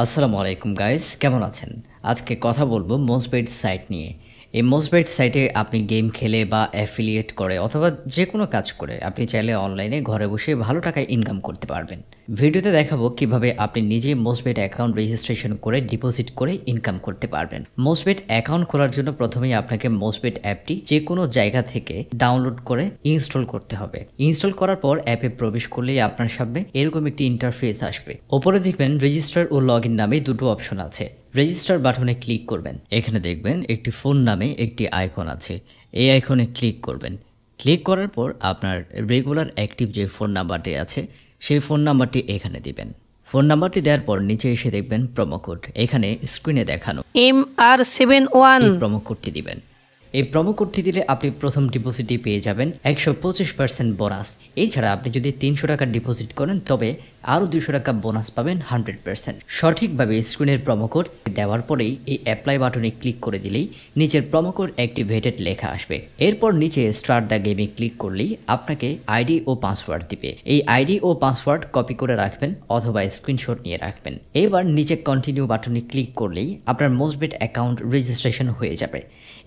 আসসালামু আলাইকুম গাইস, কেমন আছেন? আজকে কথা বলবো মোজবেট সাইট নিয়ে। এই মোজবেট সাইটে আপনি গেম খেলে বা অ্যাফিলিয়েট করে অথবা যে কোনো কাজ করে আপনি চাইলে অনলাইনে ঘরে বসে ভালো টাকা ইনকাম করতে পারবেন। ভিডিওতে দেখাবো কিভাবে আপনি নিজেই মোজবেট অ্যাকাউন্ট রেজিস্ট্রেশন করে ডিপোজিট করে ইনকাম করতে পারবেন। মোজবেট অ্যাকাউন্ট খোলার জন্য প্রথমেই আপনাকে মোজবেট অ্যাপটি যে কোনো জায়গা থেকে ডাউনলোড করে ইনস্টল করতে হবে। ইনস্টল করার পর অ্যাপে প্রবেশ করলেই আপনার সামনে এরকম একটি ইন্টারফেস আসবে। ওপরে দেখবেন রেজিস্টার ও লগ ইন নামে দুটো অপশন আছে। রেজিস্টার বাটনে ক্লিক করবেন। এখানে দেখবেন একটি ফোন নামে একটি আইকন আছে। এই আইকনে ক্লিক করবেন। ক্লিক করার পর আপনার রেগুলার অ্যাক্টিভ যে ফোন নাম্বারটি আছে সেই ফোন নাম্বারটি এখানে দিবেন। ফোন নাম্বারটি দেওয়ার পর নিচে এসে দেখবেন প্রোমো কোড। এখানে স্ক্রিনে দেখানো MR71 এই প্রোমো কোডটি দিবেন। এই প্রোমো কোডটি দিলে আপনি প্রথম ডিপোজিটই পেয়ে যাবেন 125% বোনাস। এছাড়া আপনি যদি 300 টাকা ডিপোজিট করেন তবে আরও 200 টাকা বোনাস পাবেন 100%। সঠিকভাবে স্ক্রিনের প্রোমো কোড দেওয়ার পরেই এই অ্যাপ্লাই বাটনে ক্লিক করে দিলেই নিচের প্রোমো কোড অ্যাক্টিভেটেড লেখা আসবে। এরপর নিচে স্টার্ট দ্য গেমে ক্লিক করলেই আপনাকে আইডি ও পাসওয়ার্ড দিবে। এই আইডি ও পাসওয়ার্ড কপি করে রাখবেন অথবা স্ক্রিনশট নিয়ে রাখবেন। এবার নিচে কন্টিনিউ বাটনে ক্লিক করলেই আপনার মোজবেট অ্যাকাউন্ট রেজিস্ট্রেশন হয়ে যাবে।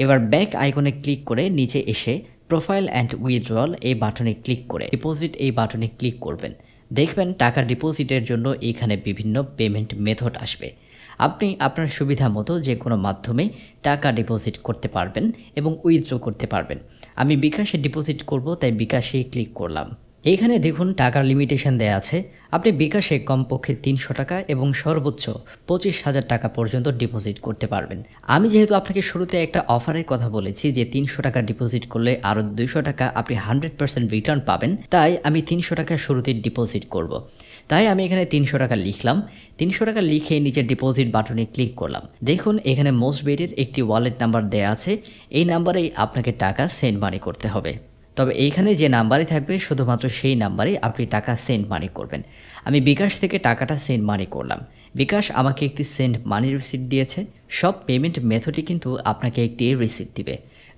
এবার ব্যাক আইকনে ক্লিক করে নিচে এসে প্রোফাইল অ্যান্ড উইথড্রল এই বাটনে ক্লিক করে ডিপোজিট এই বাটনে ক্লিক করবেন। দেখবেন টাকা ডিপোজিটের জন্য এখানে বিভিন্ন পেমেন্ট মেথড আসবে। আপনি আপনার সুবিধা মতো যে কোনো মাধ্যমে টাকা ডিপোজিট করতে পারবেন এবং উইথড্র করতে পারবেন। আমি বিকাশে ডিপোজিট করব, তাই বিকাশে ক্লিক করলাম। এইখানে দেখুন টাকার লিমিটেশন দেয়া আছে। আপনি বিকাশে কমপক্ষে 300 টাকা এবং সর্বোচ্চ 25,000 টাকা পর্যন্ত ডিপোজিট করতে পারবেন। আমি যেহেতু আপনাকে শুরুতে একটা অফারের কথা বলেছি যে 300 টাকা ডিপোজিট করলে আরও 200 টাকা আপনি 100% রিটার্ন পাবেন, তাই আমি 300 টাকা শুরুতে ডিপোজিট করব। তাই আমি এখানে 300 টাকা লিখলাম। 300 টাকা লিখে নিচে ডিপোজিট বাটনে ক্লিক করলাম। দেখুন এখানে মোজবেটের একটি ওয়ালেট নাম্বার দেয়া আছে। এই নাম্বারেই আপনাকে টাকা সেন্ড মানি করতে হবে। তবে এইখানে যে নাম্বারই থাকবে শুধুমাত্র সেই নাম্বারে আপনি টাকা সেন্ড মানি করবেন। আমি বিকাশ থেকে টাকাটা সেন্ড মানি করলাম। বিকাশ আমাকে একটি সেন্ড মানি রিসিপ্ট দিয়েছে। সব পেমেন্ট মেথডই কিন্তু আপনাকে একটি রিসিপ্ট দিবে।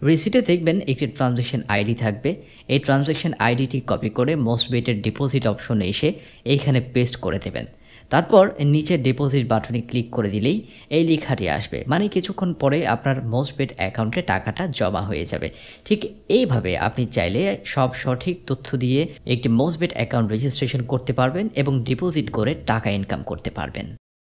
রিসিপ্টে দেখবেন একটি ট্রানজ্যাকশন আইডি থাকবে। এই ট্রানজ্যাকশন আইডিটি কপি করে মোজবেটের ডিপোজিট অপশনে এসে এইখানে পেস্ট করে দেবেন। তারপর নিচে ডিপোজিট বাটনে ক্লিক করে দিলেই এই লেখাটি আসবে, মানে কিছুক্ষণ পরে আপনার মোজবেট অ্যাকাউন্টে টাকাটা জমা হয়ে যাবে। ঠিক এইভাবে আপনি চাইলে সব সঠিক তথ্য দিয়ে একটি মোজবেট অ্যাকাউন্ট রেজিস্ট্রেশন করতে পারবেন এবং ডিপোজিট করে টাকা ইনকাম করতে পারবেন।